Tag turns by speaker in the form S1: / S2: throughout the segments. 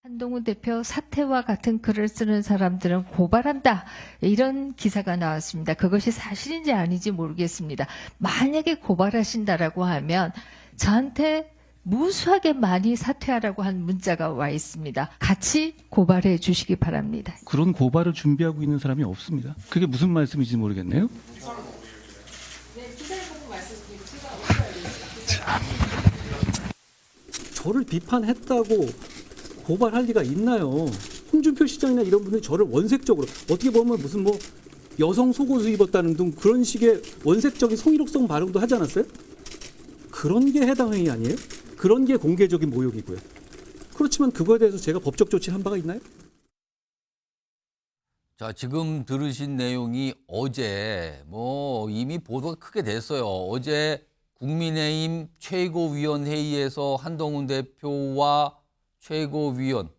S1: 한동훈 대표 사퇴와 같은 글을 쓰는 사람들은 고발한다. 이런 기사가 나왔습니다. 그것이 사실인지 아닌지 모르겠습니다. 만약에 고발하신다라고 하면 저한테 무수하게 많이 사퇴하라고 한 문자가 와 있습니다. 같이 고발해 주시기 바랍니다.
S2: 그런 고발을 준비하고 있는 사람이 없습니다. 그게 무슨 말씀인지 모르겠네요.
S3: 저를 비판했다고 고발할 리가 있나요? 홍준표 시장이나 이런 분들이 저를 원색적으로 어떻게 보면 무슨 뭐 여성 속옷을 입었다는 등 그런 식의 원색적인 성희롱성 발언도 하지 않았어요? 그런 게 해당 행위 아니에요? 그런 게 공개적인 모욕이고요. 그렇지만 그거에 대해서 제가 법적 조치를 한 바가 있나요?
S4: 자, 지금 들으신 내용이 어제 이미 보도가 크게 됐어요. 어제 국민의힘 최고위원회의에서 한동훈 대표와 최고위원,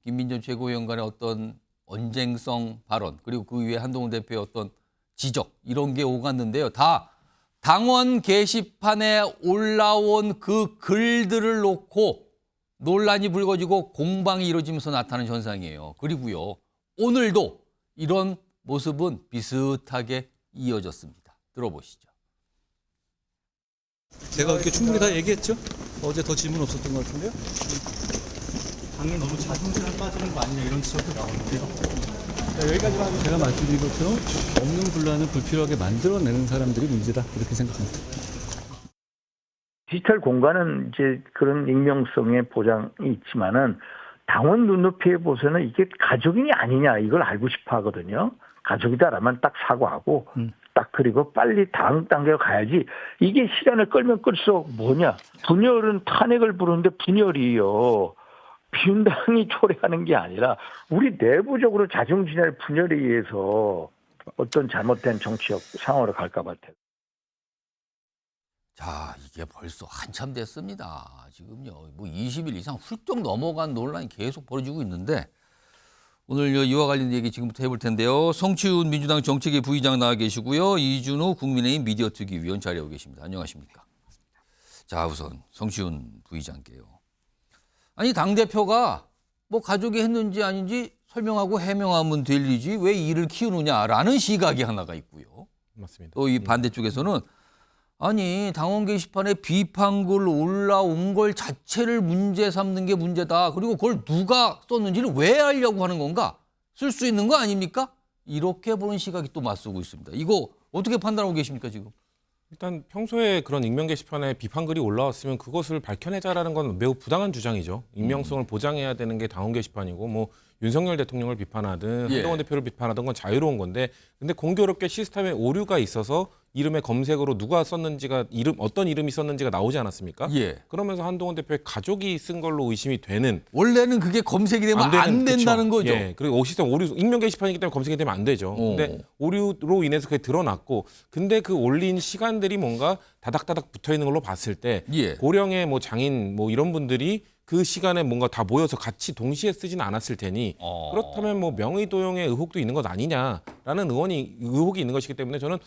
S4: 김민전 최고위원 간의 어떤 언쟁성 발언, 그리고 그 위에 한동훈 대표의 어떤 지적, 이런 게 오갔는데요. 다 당원 게시판에 올라온 그 글들을 놓고 논란이 불거지고 공방이 이루어지면서 나타나는 현상이에요. 그리고요, 오늘도 이런 모습은 비슷하게 이어졌습니다. 들어보시죠.
S3: 제가 그렇게 충분히 다 얘기했죠? 어제 더 질문 없었던 것 같은데요?
S5: 당연히 너무 자존심에 빠지는 거 아니냐 이런 지적도 나오는데요.
S3: 여기까지만 하면
S2: 제가 말씀드린 것처럼 없는 분란을 불필요하게 만들어내는 사람들이 문제다. 이렇게 생각합니다.
S6: 디지털 공간은 이제 그런 익명성의 보장이 있지만은 당원 눈높이에 보서는 이게 가족이냐 아니냐 이걸 알고 싶어 하거든요. 가족이다라면 딱 사과하고 딱 그리고 빨리 다음 단계로 가야지. 이게 시간을 끌면 끌수록 뭐냐. 분열은 탄핵을 부르는데 분열이요. 비운당이 초래하는 게 아니라 우리 내부적으로 자중진할 분열에 의해서 어떤 잘못된 정치적 상황으로 갈까 봐.
S4: 자, 이게 벌써 한참 됐습니다. 지금요, 20일 이상 훌쩍 넘어간 논란이 계속 벌어지고 있는데, 오늘 이와 관련 얘기 지금부터 해볼 텐데요. 성취훈 민주당 정책위 부의장 나와 계시고요. 이준우 국민의힘 미디어특위 위원 자리하고 계십니다. 안녕하십니까? 자, 우선 성취훈 부의장께요. 아니, 당대표가 가족이 했는지 아닌지 설명하고 해명하면 될 일이지 왜 이를 키우느냐라는 시각이 하나가 있고요.
S5: 맞습니다.
S4: 또 이 반대쪽에서는 아니, 당원 게시판에 비판글 올라온 걸 자체를 문제 삼는 게 문제다. 그리고 그걸 누가 썼는지를 왜 알려고 하는 건가? 쓸 수 있는 거 아닙니까? 이렇게 보는 시각이 또 맞서고 있습니다. 이거 어떻게 판단하고 계십니까, 지금?
S5: 일단 평소에 그런 익명 게시판에 비판글이 올라왔으면 그것을 밝혀내자라는 건 매우 부당한 주장이죠. 익명성을 보장해야 되는 게 당원 게시판이고 윤석열 대통령을 비판하든 한동훈 대표를 비판하든 건 자유로운 건데 근데 공교롭게 시스템에 오류가 있어서 이름의 검색으로 누가 썼는지가 어떤 이름이 썼는지가 나오지 않았습니까?
S4: 예.
S5: 그러면서 한동훈 대표의 가족이 쓴 걸로 의심이 되는
S4: 원래는 그게 검색이 되면 안 된다는
S5: 그쵸.
S4: 거죠.
S5: 예. 그리고 시스템 오류 익명 게시판이기 때문에 검색이 되면 안 되죠. 근데 오류로 인해서 그게 드러났고 근데 그 올린 시간들이 뭔가 다닥다닥 붙어 있는 걸로 봤을 때 고령의 장인 이런 분들이 그 시간에 뭔가 다 모여서 같이 동시에 쓰지는 않았을 테니 그렇다면 명의 도용의 의혹도 있는 것 아니냐라는 의혹이 있는 것이기 때문에 저는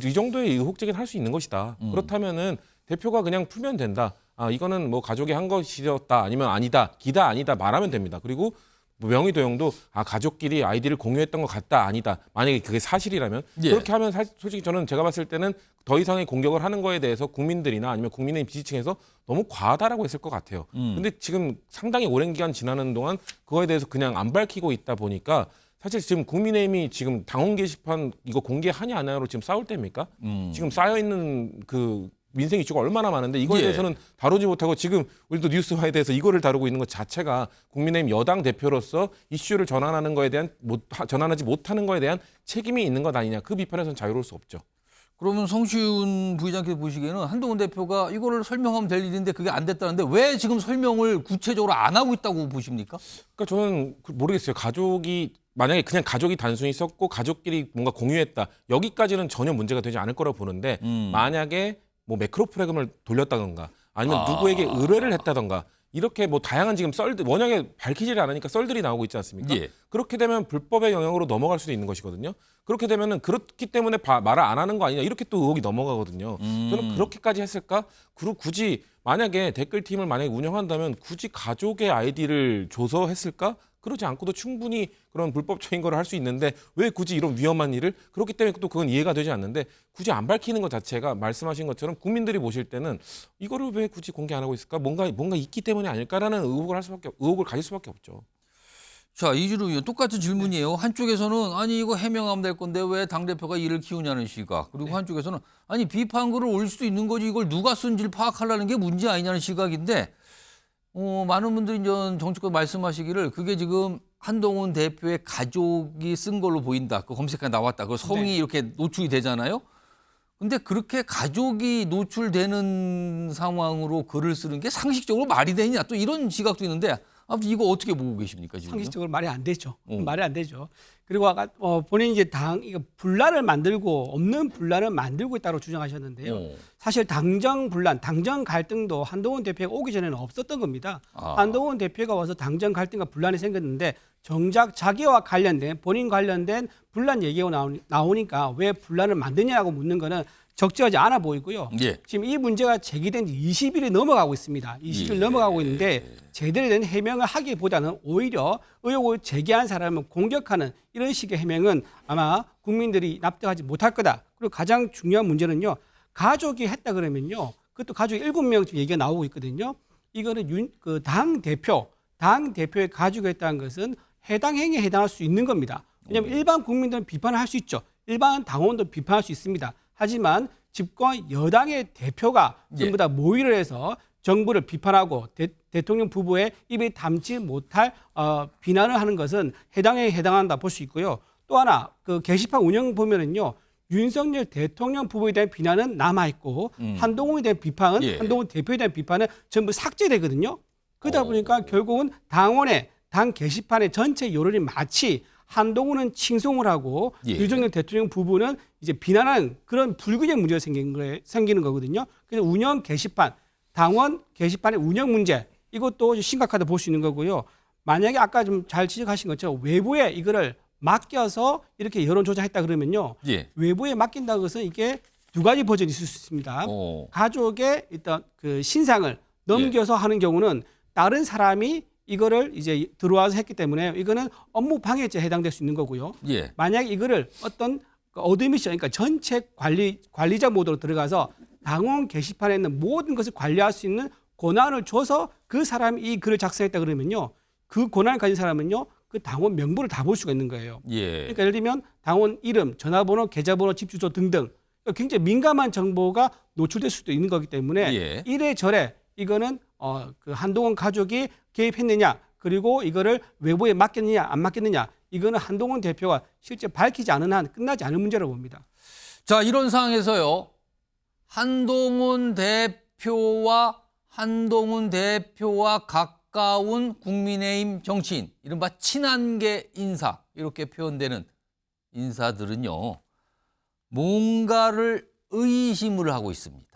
S5: 이 정도의 의혹 제기는 할 수 있는 것이다. 그렇다면은 대표가 그냥 풀면 된다. 이거는 가족이 한 것이었다 아니면 아니다, 기다 아니다 말하면 됩니다. 그리고 명의 도용도 가족끼리 아이디를 공유했던 것 같다 아니다. 만약에 그게 사실이라면 그렇게 하면 솔직히 저는 제가 봤을 때는 더 이상의 공격을 하는 거에 대해서 국민들이나 아니면 국민의힘 지지층에서 너무 과하다라고 했을 것 같아요. 근데 지금 상당히 오랜 기간 지나는 동안 그거에 대해서 그냥 안 밝히고 있다 보니까 사실 지금 국민의힘이 지금 당원 게시판 이거 공개하냐 안 하냐로 지금 싸울 때입니까? 지금 쌓여있는 그 민생 이슈가 얼마나 많은데 이거에 대해서는 다루지 못하고 지금 우리도 뉴스화에 대해서 이거를 다루고 있는 것 자체가 국민의힘 여당 대표로서 이슈를 전환하는 거에 대한 전환하지 못하는 거에 대한 책임이 있는 것 아니냐. 그 비판에서는 자유로울 수 없죠.
S4: 그러면 성시훈 부의장께서 보시기에는 한동훈 대표가 이거를 설명하면 될 일인데 그게 안 됐다는데 왜 지금 설명을 구체적으로 안 하고 있다고 보십니까?
S5: 그러니까 저는 모르겠어요. 만약에 그냥 가족이 단순히 썼고 가족끼리 뭔가 공유했다. 여기까지는 전혀 문제가 되지 않을 거라고 보는데 만약에 매크로 프로그램을 돌렸다던가 아니면 누구에게 의뢰를 했다던가 이렇게 다양한 지금 썰들 워낙에 밝히지를 않으니까 썰들이 나오고 있지 않습니까? 그렇게 되면 불법의 영역으로 넘어갈 수도 있는 것이거든요. 그렇게 되면은 그렇기 때문에 말을 안 하는 거 아니냐 이렇게 또 의혹이 넘어가거든요. 저는 그렇게까지 했을까? 그리고 굳이 만약에 댓글팀을 만약에 운영한다면 굳이 가족의 아이디를 줘서 했을까? 그러지 않고도 충분히 그런 불법적인 거를 할 수 있는데 왜 굳이 이런 위험한 일을? 그렇기 때문에 또 그건 이해가 되지 않는데 굳이 안 밝히는 것 자체가 말씀하신 것처럼 국민들이 보실 때는 이거를 왜 굳이 공개 안 하고 있을까? 뭔가 있기 때문에 아닐까라는 의혹을 가질 수밖에 없죠.
S4: 자, 이준우 의원 똑같은 질문이에요. 한쪽에서는 아니 이거 해명하면 될 건데 왜 당대표가 이를 키우냐는 시각. 그리고 한쪽에서는 아니 비판글을 올릴 수도 있는 거지 이걸 누가 쓴지를 파악하려는 게 문제 아니냐는 시각인데 많은 분들이 이제 정치권 말씀하시기를 그게 지금 한동훈 대표의 가족이 쓴 걸로 보인다. 그 검색에 나왔다. 그 성이 이렇게 노출이 되잖아요. 근데 그렇게 가족이 노출되는 상황으로 글을 쓰는 게 상식적으로 말이 되느냐 또 이런 시각도 있는데 아무튼 이거 어떻게 보고 계십니까 지금?
S7: 상식적으로 말이 안 되죠. 말이 안 되죠. 그리고 아까 본인이 이제 이거 분란을 만들고 없는 분란을 만들고 있다고 주장하셨는데요. 사실 당정 분란, 당정 갈등도 한동훈 대표가 오기 전에는 없었던 겁니다. 한동훈 대표가 와서 당정 갈등과 분란이 생겼는데 정작 자기와 관련된 본인 관련된 분란 얘기가 나오니까 왜 분란을 만드냐고 묻는 거는 적절하지 않아 보이고요.
S4: 예.
S7: 지금 이 문제가 제기된 지 20일이 넘어가고 있습니다. 20일 넘어가고 있는데 제대로 된 해명을 하기보다는 오히려 의혹을 제기한 사람을 공격하는 이런 식의 해명은 아마 국민들이 납득하지 못할 거다. 그리고 가장 중요한 문제는요. 가족이 했다 그러면요. 그것도 가족이 7명 얘기가 나오고 있거든요. 이거는 당 대표의 가족이 했다는 것은 해당 행위에 해당할 수 있는 겁니다. 왜냐하면 일반 국민들은 비판을 할 수 있죠. 일반 당원도 비판할 수 있습니다. 하지만 집권 여당의 대표가 전부 다 모의를 해서 정부를 비판하고 대통령 부부의 입에 담지 못할 비난을 하는 것은 해당에 해당한다 볼 수 있고요. 또 하나 그 게시판 운영 보면은요. 윤석열 대통령 부부에 대한 비난은 남아있고 한동훈에 대한 비판은 한동훈 대표에 대한 비판은 전부 삭제되거든요. 그러다 보니까 결국은 당 게시판의 전체 여론이 마치 한동훈은 칭송을 하고 윤석열 대통령 부부는 이제 비난하는 그런 불균형 문제가 생기는 거거든요. 그래서 운영 게시판, 당원 게시판의 운영 문제 이것도 심각하다 볼 수 있는 거고요. 만약에 아까 좀 잘 지적하신 것처럼 외부에 이거를 맡겨서 이렇게 여론 조작했다 그러면요. 외부에 맡긴다는 것은 이게 두 가지 버전이 있을 수 있습니다. 가족의 일단 그 신상을 넘겨서 하는 경우는 다른 사람이 이거를 이제 들어와서 했기 때문에 이거는 업무 방해죄에 해당될 수 있는 거고요. 만약 이거를 어떤 어드미션, 그러니까 전체 관리자 모드로 들어가서 당원 게시판에 있는 모든 것을 관리할 수 있는 권한을 줘서 그 사람이 이 글을 작성했다 그러면요. 그 권한을 가진 사람은요. 그 당원 명부를 다 볼 수가 있는 거예요. 그러니까 예를 들면 당원 이름, 전화번호, 계좌번호, 집 주소 등등 굉장히 민감한 정보가 노출될 수도 있는 거기 때문에 이래저래 이거는 그 한동훈 가족이 개입했느냐 그리고 이거를 외부에 맡겼느냐 안 맡겼느냐 이거는 한동훈 대표가 실제 밝히지 않은 한 끝나지 않은 문제라고 봅니다.
S4: 자, 이런 상황에서요. 한동훈 대표와 가까운 국민의힘 정치인, 이른바 친한계 인사 이렇게 표현되는 인사들은요. 뭔가를 의심을 하고 있습니다.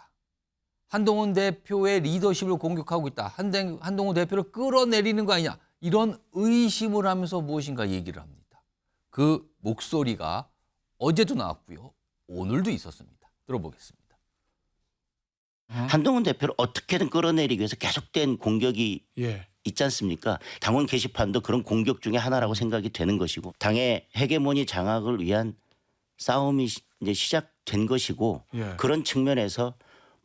S4: 한동훈 대표의 리더십을 공격하고 있다. 한동훈 대표를 끌어내리는 거 아니냐. 이런 의심을 하면서 무엇인가 얘기를 합니다. 그 목소리가 어제도 나왔고요. 오늘도 있었습니다. 들어보겠습니다.
S8: 한동훈 대표를 어떻게든 끌어내리기 위해서 계속된 공격이 있지 않습니까? 당원 게시판도 그런 공격 중에 하나라고 생각이 되는 것이고 당의 헤게모니 장악을 위한 싸움이 이제 시작된 것이고 그런 측면에서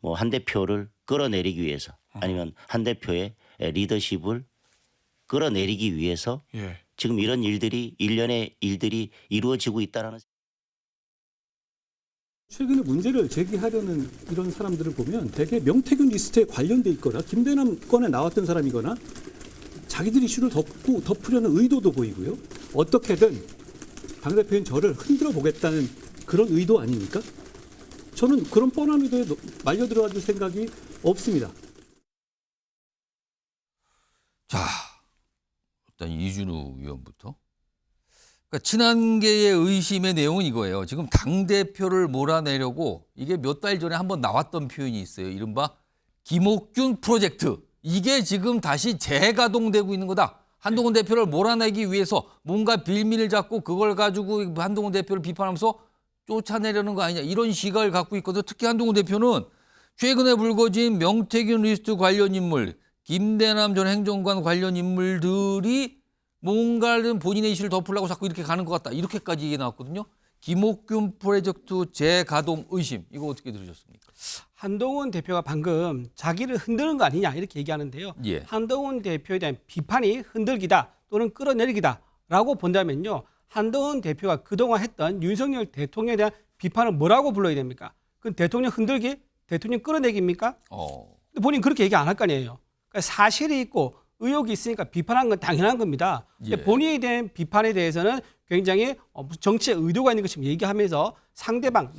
S8: 뭐 한 대표를 끌어내리기 위해서 아니면 한 대표의 리더십을 끌어내리기 위해서 지금 이런 일련의 일들이 이루어지고 있다라는.
S3: 최근에 문제를 제기하려는 이런 사람들을 보면 대개 명태균 리스트에 관련돼 있거나 김대남 건에 나왔던 사람이거나 자기들이 이슈를 덮으려는 의도도 보이고요. 어떻게든 당대표인 저를 흔들어 보겠다는 그런 의도 아닙니까? 저는 그런 뻔한 의도에 말려 들어갈 생각이 없습니다.
S4: 자, 일단 이준우 의원부터. 그러니까 친한계의 의심의 내용은 이거예요. 지금 당대표를 몰아내려고 이게 몇 달 전에 한번 나왔던 표현이 있어요. 이른바 김옥균 프로젝트. 이게 지금 다시 재가동되고 있는 거다. 한동훈 대표를 몰아내기 위해서 뭔가 빌미를 잡고 그걸 가지고 한동훈 대표를 비판하면서 쫓아내려는 거 아니냐. 이런 시각을 갖고 있거든요. 특히 한동훈 대표는 최근에 불거진 명태균 리스트 관련 인물, 김대남 전 행정관 관련 인물들이 뭔가를 본인의 이슈를 덮으려고 자꾸 이렇게 가는 것 같다. 이렇게까지 얘기 나왔거든요. 김옥균 프로젝트 재가동 의심. 이거 어떻게 들으셨습니까?
S7: 한동훈 대표가 방금 자기를 흔드는 거 아니냐 이렇게 얘기하는데요.
S4: 예.
S7: 한동훈 대표에 대한 비판이 흔들기다 또는 끌어내리기다라고 본다면요. 한동훈 대표가 그동안 했던 윤석열 대통령에 대한 비판을 뭐라고 불러야 됩니까? 그건 대통령 흔들기? 대통령 끌어내기입니까? 근데 본인 그렇게 얘기 안 할 거 아니에요. 그러니까 사실이 있고 의혹이 있으니까 비판한 건 당연한 겁니다. 근데
S4: 예.
S7: 본인에 대한 비판에 대해서는 굉장히 정치에 의도가 있는 것처럼 얘기하면서 상대방,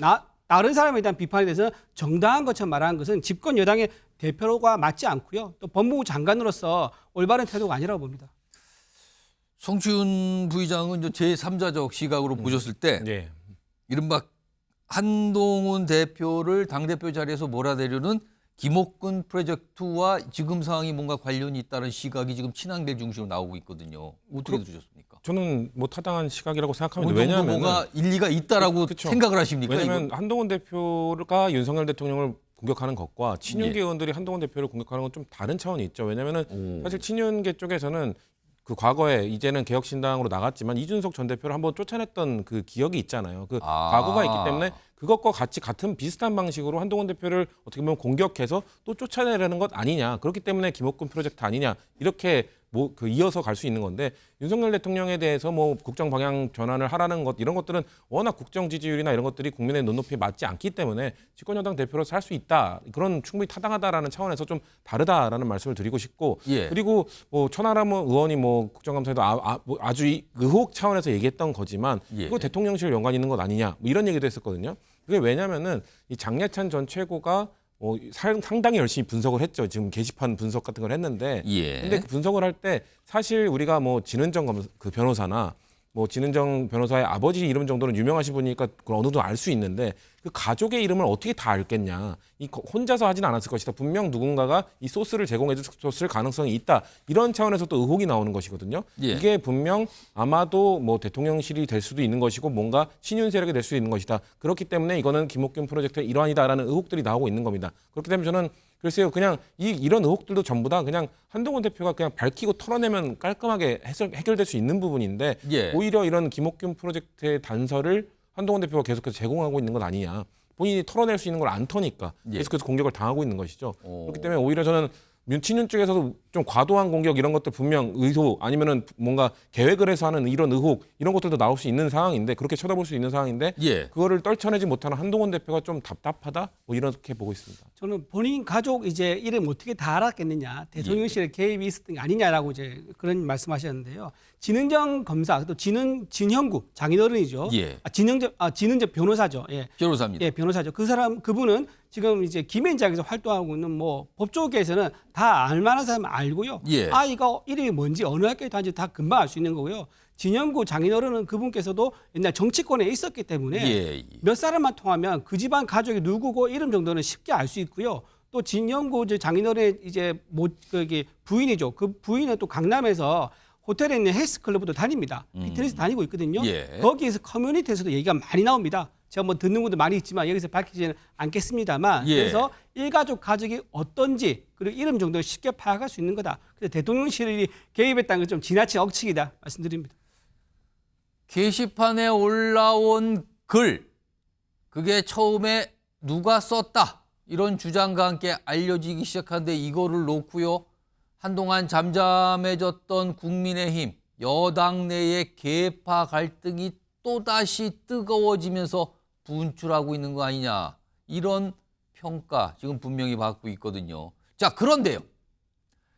S7: 다른 사람에 대한 비판에 대해서는 정당한 것처럼 말하는 것은 집권 여당의 대표가 맞지 않고요. 또 법무부 장관으로서 올바른 태도가 아니라고 봅니다.
S4: 성추윤 부의장은 제3자적 시각으로 보셨을 때
S5: 예.
S4: 이른바 한동훈 대표를 당대표 자리에서 몰아내려는 김옥균 프로젝트와 지금 상황이 뭔가 관련이 있다는 시각이 지금 친한길 중심으로 나오고 있거든요. 어떻게 들으셨습니까?
S5: 저는 뭐 타당한 시각이라고 생각합니다.
S4: 어느 정도
S5: 왜냐하면
S4: 뭐가 일리가 있다라고
S5: 그쵸.
S4: 생각을 하십니까?
S5: 왜냐하면
S4: 이건?
S5: 한동훈 대표가 윤석열 대통령을 공격하는 것과
S4: 예.
S5: 친윤계 의원들이 한동훈 대표를 공격하는 건 좀 다른 차원이 있죠. 왜냐하면 사실 친윤계 쪽에서는 그 과거에 이제는 개혁신당으로 나갔지만 이준석 전 대표를 한번 쫓아냈던 그 기억이 있잖아요. 그 과거가 있기 때문에 그것과 같이 같은 비슷한 방식으로 한동훈 대표를 어떻게 보면 공격해서 또 쫓아내려는 것 아니냐. 그렇기 때문에 김옥균 프로젝트 아니냐. 이렇게 뭐 그 이어서 갈 수 있는 건데 윤석열 대통령에 대해서 뭐 국정 방향 전환을 하라는 것 이런 것들은 워낙 국정 지지율이나 이런 것들이 국민의 눈높이에 맞지 않기 때문에 집권여당 대표로서 할 수 있다. 그런 충분히 타당하다라는 차원에서 좀 다르다라는 말씀을 드리고 싶고
S4: 예.
S5: 그리고 뭐 천하람 의원이 뭐 국정감사에도 뭐 아주 의혹 차원에서 얘기했던 거지만
S4: 예.
S5: 그거 대통령실 연관 있는 것 아니냐 뭐 이런 얘기도 했었거든요. 그게 왜냐면은 이 장례찬 전 최고가 상당히 열심히 분석을 했죠. 지금 게시판 분석 같은 걸 했는데,
S4: 예.
S5: 근데 그 분석을 할 때 사실 우리가 뭐 진은정 그 변호사나 뭐 진은정 변호사의 아버지 이름 정도는 유명하신 분이니까 그걸 어느 정도 알 수 있는데 그 가족의 이름을 어떻게 다 알겠냐? 혼자서 하진 않았을 것이다. 분명 누군가가 이 소스를 제공해줬을 가능성이 있다. 이런 차원에서 또 의혹이 나오는 것이거든요.
S4: 예.
S5: 이게 분명 아마도 뭐 대통령실이 될 수도 있는 것이고 뭔가 친윤 세력이 될 수 있는 것이다. 그렇기 때문에 이거는 김옥균 프로젝트의 일환이다라는 의혹들이 나오고 있는 겁니다. 그렇기 때문에 저는 글쎄요, 그냥 이런 의혹들도 전부 다 그냥 한동훈 대표가 그냥 밝히고 털어내면 깔끔하게 해결될 수 있는 부분인데
S4: 예.
S5: 오히려 이런 김옥균 프로젝트의 단서를 한동훈 대표가 계속해서 제공하고 있는 건 아니냐. 본인이 털어낼 수 있는 걸 안 터니까
S4: 예.
S5: 계속해서 공격을 당하고 있는 것이죠. 그렇기 때문에 오히려 저는 친윤 쪽에서도 좀 과도한 공격 이런 것들 분명 의도 아니면은 뭔가 계획을 해서 하는 이런 의혹 이런 것들도 나올 수 있는 상황인데 그렇게 쳐다볼 수 있는 상황인데
S4: 예.
S5: 그거를 떨쳐내지 못하는 한동훈 대표가 좀 답답하다 뭐 이렇게 보고 있습니다.
S7: 저는 본인 가족 이제 이름 어떻게 다 알았겠느냐, 대통령실에 개입이 있었던 게 아니냐라고 이제 그런 말씀하셨는데요. 진은정 검사, 또 진형구 장인어른이죠.
S4: 예.
S7: 진은정 변호사죠. 예.
S4: 변호사입니다.
S7: 예, 변호사죠. 그분은 지금 이제 김앤장에서 활동하고 있는 뭐 법조계에서는 다 알만한 사람은 알고요.
S4: 예.
S7: 아이가 이름이 뭔지 어느 학교에 다니는지 다 금방 알 수 있는 거고요. 진영구 장인어른은 그분께서도 옛날 정치권에 있었기 때문에
S4: 예.
S7: 몇 사람만 통하면 그 집안 가족이 누구고 이름 정도는 쉽게 알 수 있고요. 또 진영구 장인어른의 이제 부인이죠. 그 부인은 또 강남에서 호텔에 있는 헬스클럽도 다닙니다. 피트니스 다니고 있거든요.
S4: 예.
S7: 거기에서 커뮤니티에서도 얘기가 많이 나옵니다. 제가 뭐 듣는 분도 많이 있지만 여기서 밝히지는 않겠습니다만
S4: 예.
S7: 그래서 일가족 가족이 어떤지 그리고 이름 정도를 쉽게 파악할 수 있는 거다. 그래서 대통령실이 개입했다는 건 좀 지나친 억측이다 말씀드립니다.
S4: 게시판에 올라온 글, 그게 처음에 누가 썼다 이런 주장과 함께 알려지기 시작하는데 이거를 놓고요. 한동안 잠잠해졌던 국민의힘 여당 내의 계파 갈등이 또다시 뜨거워지면서 분출하고 있는 거 아니냐 이런 평가 지금 분명히 받고 있거든요. 자, 그런데요.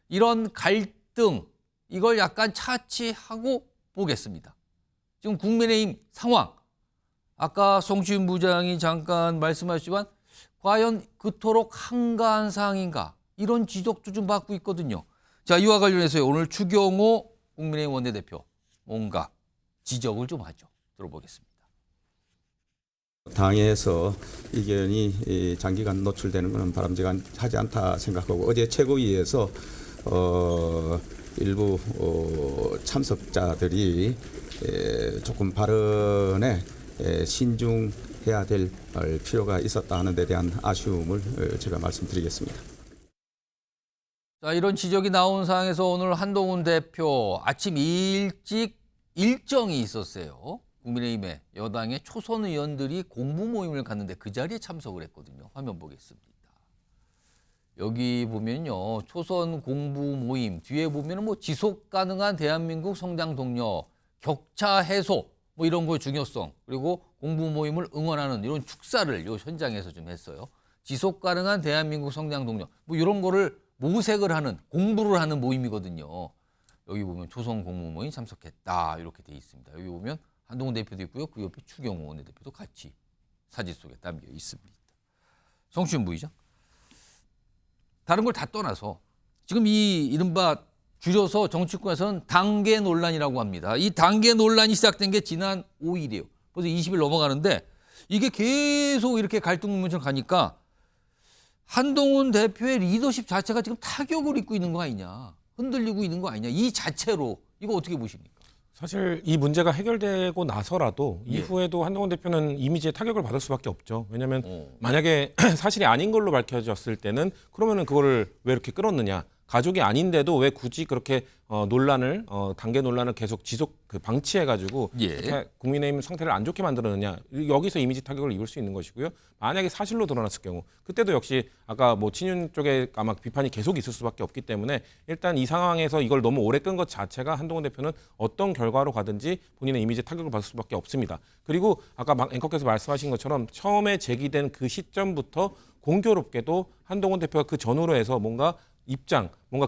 S4: 이런 갈등 이걸 약간 차치하고 보겠습니다. 지금 국민의힘 상황 아까 송치윤 부장이 잠깐 말씀하셨지만 과연 그토록 한가한 상황인가 이런 지적도 좀 받고 있거든요. 자, 이와 관련해서 오늘 추경호 국민의힘 원내대표 뭔가 지적을 좀 하죠. 들어보겠습니다.
S9: 당에서 이견이 장기간 노출되는 것은 바람직하지 않다 생각하고 어제 최고위에서 일부 참석자들이 조금 발언에 신중해야 될 필요가 있었다 하는 데 대한 아쉬움을 제가 말씀드리겠습니다.
S4: 자, 이런 지적이 나온 상황에서 오늘 한동훈 대표 아침 일찍 일정이 있었어요. 국민의힘의 여당의 초선 의원들이 공부 모임을 갔는데 그 자리에 참석을 했거든요. 화면 보겠습니다. 여기 보면요, 초선 공부 모임 뒤에 보면은 뭐 지속 가능한 대한민국 성장 동력, 격차 해소 뭐 이런 거의 중요성, 그리고 공부 모임을 응원하는 이런 축사를 요 현장에서 좀 했어요. 지속 가능한 대한민국 성장 동력 뭐 이런 거를 모색을 하는, 공부를 하는 모임이거든요. 여기 보면 초선 공부 모임 참석했다 이렇게 돼 있습니다. 여기 보면 한동훈 대표도 있고요. 그 옆에 추경호 원내대표도 같이 사진 속에 담겨 있습니다. 성추행 부의장. 다른 걸 다 떠나서 지금 이 이른바 줄여서 정치권에서는 단계 논란이라고 합니다. 이 단계 논란이 시작된 게 지난 5일이에요. 벌써 20일 넘어가는데 이게 계속 이렇게 갈등문처럼 가니까 한동훈 대표의 리더십 자체가 지금 타격을 입고 있는 거 아니냐. 흔들리고 있는 거 아니냐. 이 자체로 이거 어떻게 보십니까?
S5: 사실 이 문제가 해결되고 나서라도 이후에도 한동훈 대표는 이미지에 타격을 받을 수밖에 없죠. 왜냐하면 만약에 사실이 아닌 걸로 밝혀졌을 때는 그러면은 그거를 왜 이렇게 끌었느냐. 가족이 아닌데도 왜 굳이 그렇게 논란을 단계 논란을 계속 방치해가지고 국민의힘 상태를 안 좋게 만들었느냐. 여기서 이미지 타격을 입을 수 있는 것이고요. 만약에 사실로 드러났을 경우 그때도 역시 아까 뭐 친윤 쪽에 아마 비판이 계속 있을 수밖에 없기 때문에 일단 이 상황에서 이걸 너무 오래 끈 것 자체가 한동훈 대표는 어떤 결과로 가든지 본인의 이미지에 타격을 받을 수밖에 없습니다. 그리고 아까 앵커께서 말씀하신 것처럼 처음에 제기된 그 시점부터 공교롭게도 한동훈 대표가 그 전후로 해서 뭔가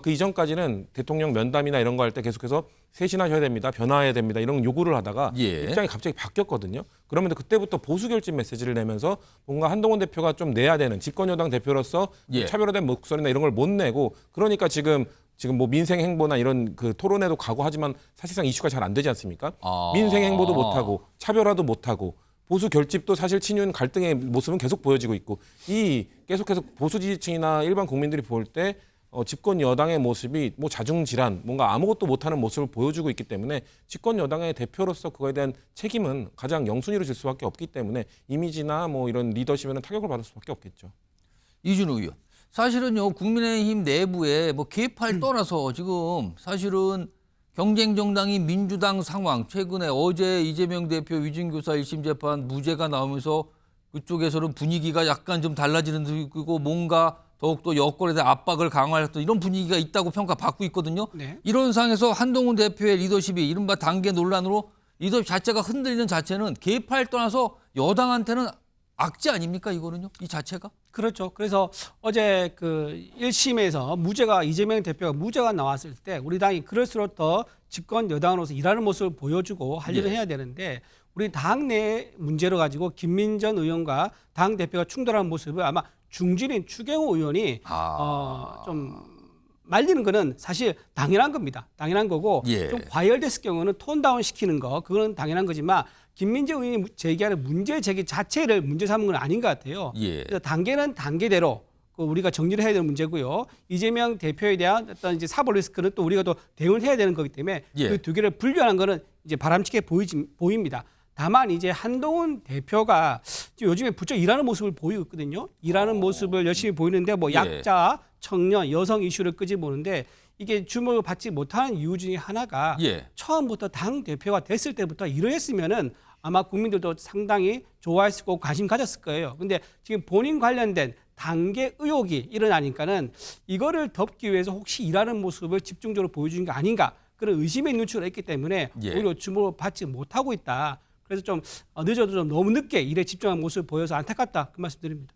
S5: 그 이전까지는 대통령 면담이나 이런 거 할 때 계속해서 쇄신하셔야 됩니다. 변화해야 됩니다. 이런 요구를 하다가 입장이 갑자기 바뀌었거든요. 그러면 그때부터 보수 결집 메시지를 내면서 뭔가 한동훈 대표가 좀 내야 되는 집권 여당 대표로서 차별화된 목소리나 이런 걸 못 내고 그러니까 지금 뭐 민생 행보나 이런 그 토론에도 각오하지만 사실상 이슈가 잘 안 되지 않습니까? 민생 행보도 못 하고 차별화도 못 하고 보수 결집도 사실 친윤 갈등의 모습은 계속 보여지고 있고 이 계속해서 보수 지지층이나 일반 국민들이 볼 때 집권 여당의 모습이 뭐 자중질환, 뭔가 아무것도 못하는 모습을 보여주고 있기 때문에 집권 여당의 대표로서 그거에 대한 책임은 가장 영순위로 질 수밖에 없기 때문에 이미지나 뭐 이런 리더십에는 타격을 받을 수밖에 없겠죠.
S4: 이준우 의원. 사실은요, 국민의힘 내부에 뭐 계파를 떠나서 지금 사실은 경쟁 정당인 민주당 상황, 최근에 어제 이재명 대표 위증교사 1심 재판 무죄가 나오면서 그쪽에서는 분위기가 약간 좀 달라지는 듯 있고 뭔가 더욱더 여권에 대한 압박을 강화했던 이런 분위기가 있다고 평가받고 있거든요. 이런 상황에서 한동훈 대표의 리더십이 이른바 단계 논란으로 리더십 자체가 흔들리는 자체는 계파를 떠나서 여당한테는 악재 아닙니까 이거는요? 이 자체가?
S7: 그렇죠. 그래서 어제 그 1심에서 이재명 대표가 무죄가 나왔을 때 우리 당이 그럴수록 더 집권 여당으로서 일하는 모습을 보여주고 할 일을 해야 되는데 우리 당 내 문제로 가지고 김민전 의원과 당 대표가 충돌하는 모습을 아마 중진인 추경호 의원이 좀 말리는 거는 사실 당연한 겁니다. 당연한 거고 좀 과열됐을 경우는 톤다운 시키는 거 그거는 당연한 거지만 김민재 의원이 제기하는 문제 제기 자체를 문제 삼은 건 아닌 것 같아요. 그래서 단계는 단계대로 우리가 정리를 해야 되는 문제고요. 이재명 대표에 대한 어떤 이제 사법 리스크는 또 우리가 또 대응을 해야 되는 거기 때문에 그 두 개를 분류하는 거는 이제 바람직해 보입니다. 다만 이제 한동훈 대표가 요즘에 부쩍 일하는 모습을 보이고 있거든요. 일하는 모습을 열심히 보이는데 뭐 약자, 청년, 여성 이슈를 끄집어보는데 이게 주목을 받지 못하는 이유 중에 하나가 처음부터 당 대표가 됐을 때부터 이러했으면은 아마 국민들도 상당히 좋아했을 거고 관심 가졌을 거예요. 근데 지금 본인 관련된 단계 의혹이 일어나니까는 이거를 덮기 위해서 혹시 일하는 모습을 집중적으로 보여주는 게 아닌가 그런 의심의 눈초리가 있기 때문에 오히려 주목을 받지 못하고 있다. 그래서 좀 늦어도 좀 너무 늦게 일에 집중한 모습을 보여서 안타깝다 그 말씀드립니다.